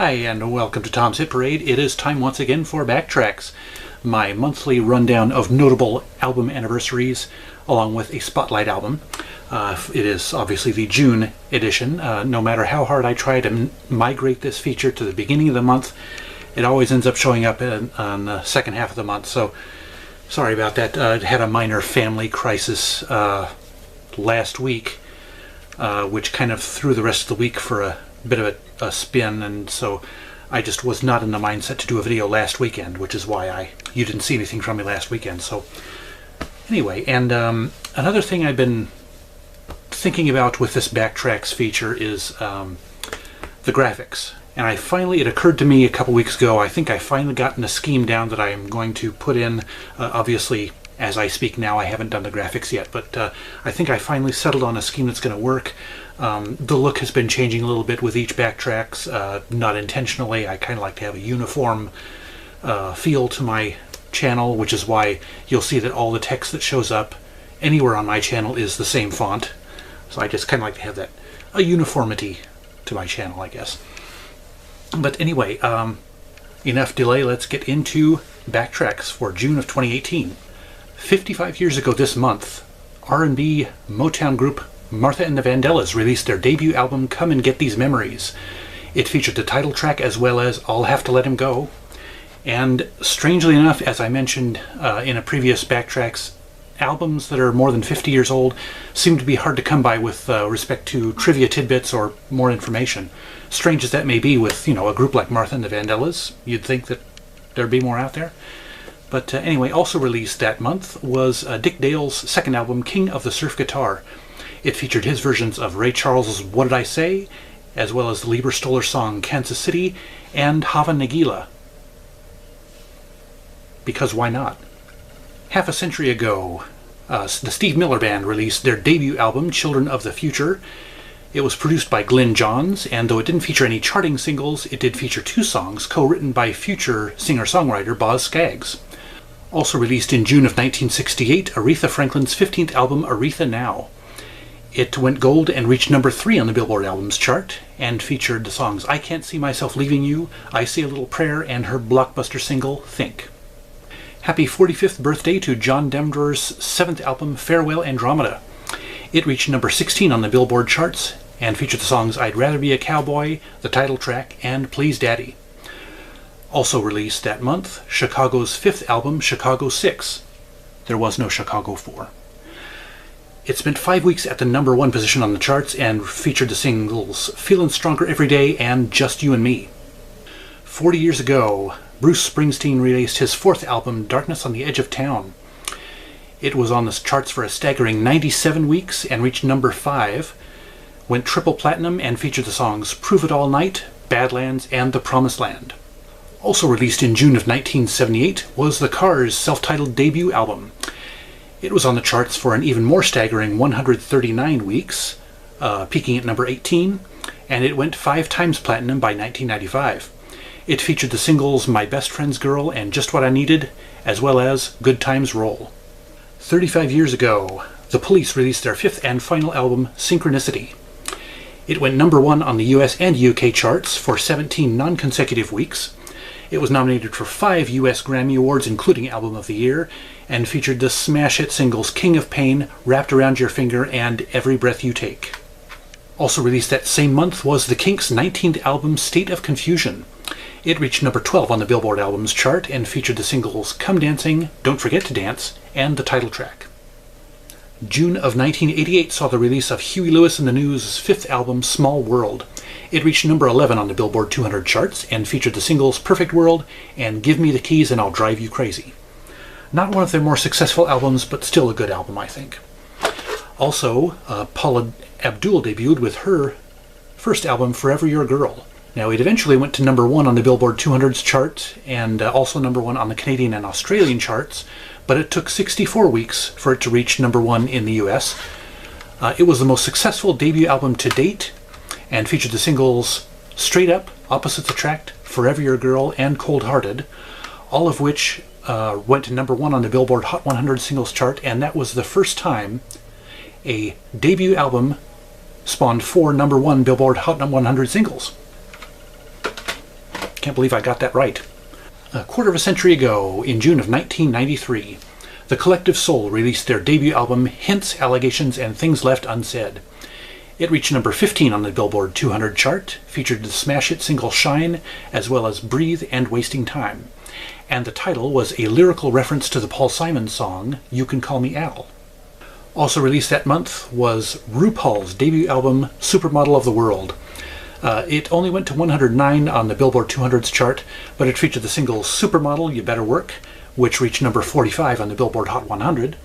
Hi, and welcome to Tom's Hit Parade. It is time once again for Backtracks, my monthly rundown of notable album anniversaries, along with a spotlight album. It is obviously the June edition. No matter how hard I try to migrate this feature to the beginning of the month, it always ends up showing up on the second half of the month. So, sorry about that. I had a minor family crisis last week, which kind of threw the rest of the week for a bit of a spin, and so I just was not in the mindset to do a video last weekend, which is why you didn't see anything from me last weekend. So anyway, and another thing I've been thinking about with this Backtracks feature is the graphics. And it occurred to me a couple weeks ago, I think I finally gotten a scheme down that I am going to put in. Obviously, as I speak now, I haven't done the graphics yet, but I think I finally settled on a scheme that's going to work. The look has been changing a little bit with each Backtracks, not intentionally. I kind of like to have a uniform feel to my channel, which is why you'll see that all the text that shows up anywhere on my channel is the same font. So I just kind of like to have that, a uniformity to my channel, I guess. But anyway, enough delay, let's get into Backtracks for June of 2018. 55 years ago this month, R&B Motown group Martha and the Vandellas released their debut album, Come and Get These Memories. It featured the title track as well as I'll Have to Let Him Go. And strangely enough, as I mentioned in a previous Backtracks, albums that are more than 50 years old seem to be hard to come by with respect to trivia tidbits or more information. Strange as that may be with, a group like Martha and the Vandellas, you'd think that there'd be more out there. But anyway, also released that month was Dick Dale's second album, King of the Surf Guitar. It featured his versions of Ray Charles's What Did I Say, as well as the Lieber Stoller song Kansas City and Hava Nagila. Because why not? Half a century ago, the Steve Miller Band released their debut album, Children of the Future. It was produced by Glenn Johns, and though it didn't feature any charting singles, it did feature two songs co-written by future singer-songwriter Boz Scaggs. Also released in June of 1968, Aretha Franklin's 15th album, Aretha Now. It went gold and reached number 3 on the Billboard Albums chart, and featured the songs I Can't See Myself Leaving You, I Say a Little Prayer, and her blockbuster single, Think. Happy 45th birthday to John Denver's 7th album, Farewell Andromeda. It reached number 16 on the Billboard charts, and featured the songs I'd Rather Be a Cowboy, the title track, and Please Daddy. Also released that month, Chicago's 5th album, Chicago 6. There was no Chicago 4. It spent 5 weeks at the number 1 position on the charts and featured the singles Feelin' Stronger Every Day and Just You and Me. 40 years ago, Bruce Springsteen released his 4th album, Darkness on the Edge of Town. It was on the charts for a staggering 97 weeks and reached number 5, went triple platinum and featured the songs Prove It All Night, Badlands, and The Promised Land. Also released in June of 1978 was The Cars' self-titled debut album. It was on the charts for an even more staggering 139 weeks, peaking at number 18, and it went 5 times platinum by 1995. It featured the singles My Best Friend's Girl and Just What I Needed, as well as Good Times Roll. 35 years ago, The Police released their 5th and final album, Synchronicity. It went number 1 on the US and UK charts for 17 non-consecutive weeks. It was nominated for 5 US Grammy Awards, including Album of the Year, and featured the smash hit singles King of Pain, Wrapped Around Your Finger, and Every Breath You Take. Also released that same month was the Kinks' 19th album, State of Confusion. It reached number 12 on the Billboard Albums chart and featured the singles Come Dancing, Don't Forget to Dance, and the title track. June of 1988 saw the release of Huey Lewis and the News' 5th album, Small World. It reached number 11 on the Billboard 200 charts and featured the singles Perfect World and Give Me the Keys and I'll Drive You Crazy. Not one of their more successful albums, but still a good album, I think. Also, Paula Abdul debuted with her first album, Forever Your Girl. Now, it eventually went to number 1 on the Billboard 200's chart and also number 1 on the Canadian and Australian charts, but it took 64 weeks for it to reach number 1 in the US. It was the most successful debut album to date and featured the singles Straight Up, Opposites Attract, Forever Your Girl, and Cold Hearted, all of which went to number 1 on the Billboard Hot 100 singles chart, and that was the first time a debut album spawned 4 number 1 Billboard Hot 100 singles. can't believe I got that right. A quarter of a century ago, in June of 1993, The Collective Soul released their debut album, Hints, Allegations, and Things Left Unsaid. It reached number 15 on the Billboard 200 chart, featured the smash hit single Shine, as well as Breathe and Wasting Time. And the title was a lyrical reference to the Paul Simon song, You Can Call Me Al. Also released that month was RuPaul's debut album, Supermodel of the World. It only went to 109 on the Billboard 200's chart, but it featured the single Supermodel, You Better Work, which reached number 45 on the Billboard Hot 100,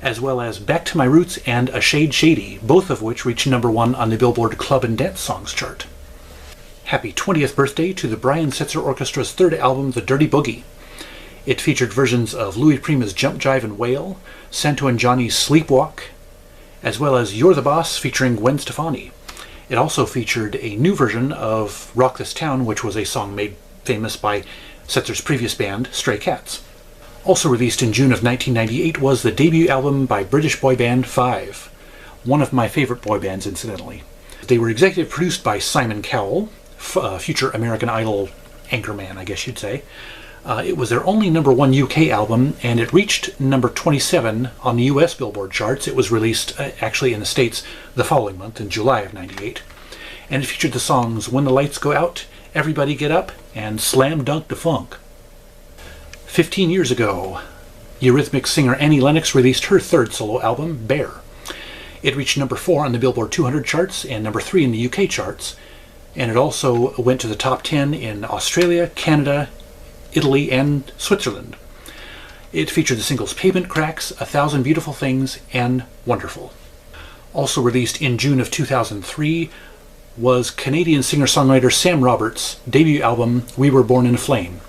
as well as Back to My Roots and A Shade Shady, both of which reached number 1 on the Billboard Club and Dance Songs chart. Happy 20th birthday to the Brian Setzer Orchestra's third album, The Dirty Boogie. It featured versions of Louis Prima's Jump Jive and Wail, Santo and Johnny's Sleepwalk, as well as You're the Boss featuring Gwen Stefani. It also featured a new version of Rock This Town, which was a song made famous by Setzer's previous band, Stray Cats. Also released in June of 1998 was the debut album by British boy band Five, one of my favorite boy bands, incidentally. They were executive produced by Simon Cowell, future American Idol anchorman, I guess you'd say. It was their only number 1 UK album, and it reached number 27 on the US Billboard charts. It was released actually in the States the following month, in July of '98. And it featured the songs When the Lights Go Out, Everybody Get Up, and Slam Dunk the Funk. 15 years ago, Eurythmics singer Annie Lennox released her third solo album, Bear. It reached number 4 on the Billboard 200 charts and number 3 in the UK charts, and it also went to the top 10 in Australia, Canada, Italy, and Switzerland. It featured the singles Pavement Cracks, A Thousand Beautiful Things, and Wonderful. Also released in June of 2003 was Canadian singer-songwriter Sam Roberts' debut album, We Were Born in a Flame.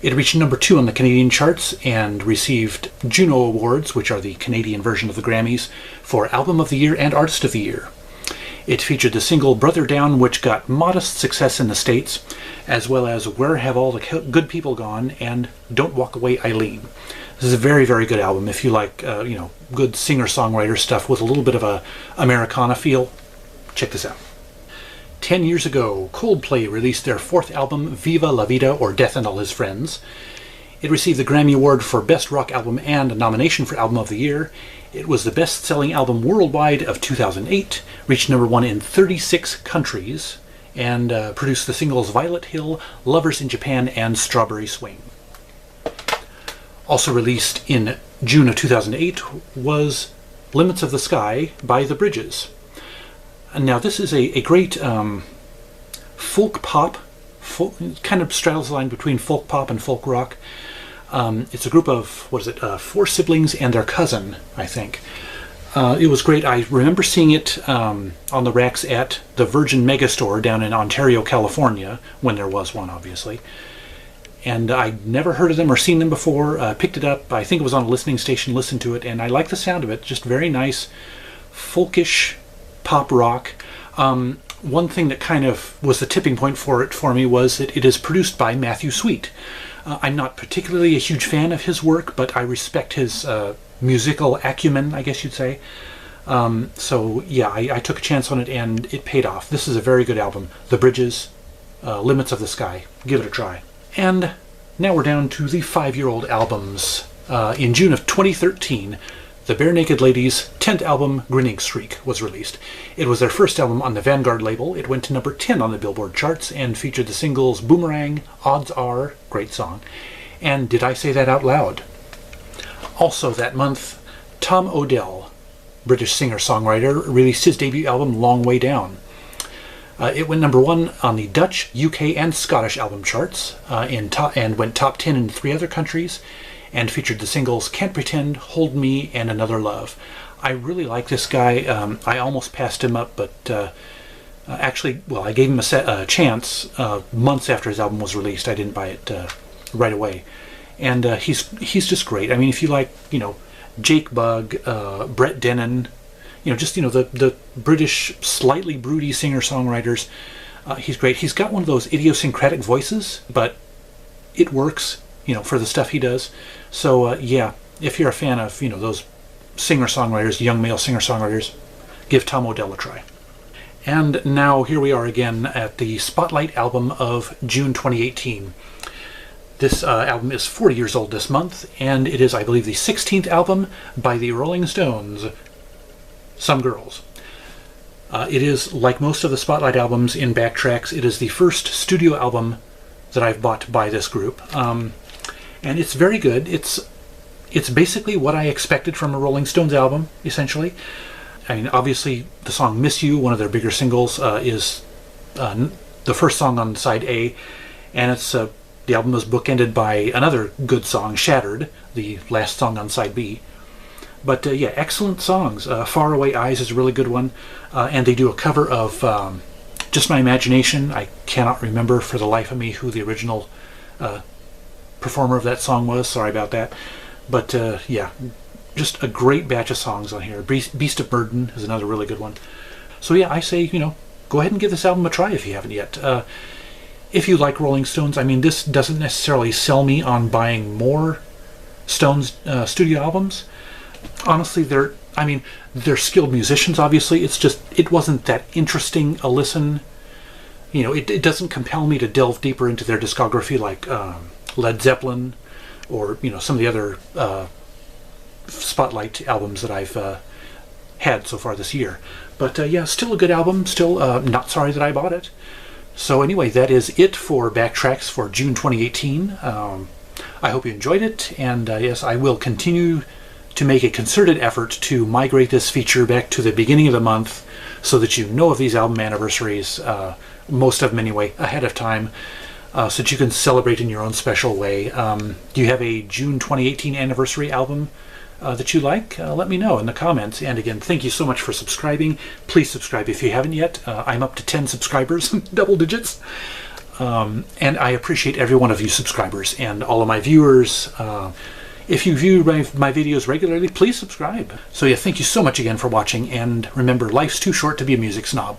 It reached number 2 on the Canadian charts and received Juno Awards, which are the Canadian version of the Grammys, for Album of the Year and Artist of the Year. It featured the single Brother Down, which got modest success in the States, as well as Where Have All the Good People Gone and Don't Walk Away, Eileen. This is a very, very good album if you like, good singer-songwriter stuff with a little bit of a Americana feel. Check this out. 10 years ago, Coldplay released their fourth album, Viva La Vida, or Death and All His Friends. It received the Grammy Award for Best Rock Album and a nomination for Album of the Year. It was the best-selling album worldwide of 2008, reached number 1 in 36 countries, and produced the singles Violet Hill, Lovers in Japan, and Strawberry Swing. Also released in June of 2008 was Limits of the Sky by The Bridges. And now this is a great folk pop, kind of straddles the line between folk pop and folk rock. It's a group of, 4 siblings and their cousin, I think. It was great. I remember seeing it on the racks at the Virgin Megastore down in Ontario, California, when there was one, obviously. And I'd never heard of them or seen them before. Picked it up, I think it was on a listening station, listened to it, and I like the sound of it. Just very nice, folkish pop rock. One thing that kind of was the tipping point for it for me was that it is produced by Matthew Sweet. I'm not particularly a huge fan of his work, but I respect his musical acumen, I guess you'd say. So yeah, I took a chance on it and it paid off. This is a very good album. The Bridges, Limits of the Sky. Give it a try. And now we're down to the 5-year-old albums. In June of 2013, the Bare Naked Ladies' 10th album, Grinning Streak, was released. It was their first album on the Vanguard label. It went to number 10 on the Billboard charts and featured the singles Boomerang, Odds Are, great song, and Did I Say That Out Loud? Also that month, Tom Odell, British singer-songwriter, released his debut album Long Way Down. It went number 1 on the Dutch, UK, and Scottish album charts and went top 10 in 3 other countries, and featured the singles Can't Pretend, Hold Me, and Another Love. I really like this guy. I almost passed him up, but actually, I gave him a chance months after his album was released. I didn't buy it right away. And he's just great. I mean, if you like, Jake Bugg, Brett Dennen, the British, slightly broody singer-songwriters, he's great. He's got one of those idiosyncratic voices, but it works, for the stuff he does. So yeah, if you're a fan of, those singer-songwriters, young male singer-songwriters, give Tom Odell a try. And now here we are again at the Spotlight album of June 2018. This album is 40 years old this month, and it is, I believe, the 16th album by the Rolling Stones, Some Girls. It is, like most of the Spotlight albums in Backtracks, it is the first studio album that I've bought by this group. And it's very good. It's basically what I expected from a Rolling Stones album, essentially. I mean, obviously, the song Miss You, one of their bigger singles, is the first song on side A, and it's the album was bookended by another good song, Shattered, the last song on side B. But yeah, excellent songs. Faraway Eyes is a really good one, and they do a cover of Just My Imagination. I cannot remember for the life of me who the original performer of that song was, sorry about that. But yeah, just a great batch of songs on here. Beast of Burden is another really good one. So yeah, I say, you know, go ahead and give this album a try if you haven't yet. If you like Rolling Stones, I mean, this doesn't necessarily sell me on buying more Stones studio albums. Honestly, they're skilled musicians, obviously. It's just, it wasn't that interesting a listen. You know, it doesn't compel me to delve deeper into their discography like Led Zeppelin or, you know, some of the other Spotlight albums that I've had so far this year. But yeah, still a good album, still not sorry that I bought it. So anyway, that is it for Backtracks for June 2018. I hope you enjoyed it, and yes, I will continue to make a concerted effort to migrate this feature back to the beginning of the month so that you know of these album anniversaries, most of them anyway, ahead of time, so that you can celebrate in your own special way. Do you have a June 2018 anniversary album that you like? Let me know in the comments. And again, thank you so much for subscribing. Please subscribe if you haven't yet. I'm up to 10 subscribers, double digits. And I appreciate every one of you subscribers and all of my viewers. If you view my videos regularly, please subscribe. So yeah, thank you so much again for watching, and remember, life's too short to be a music snob.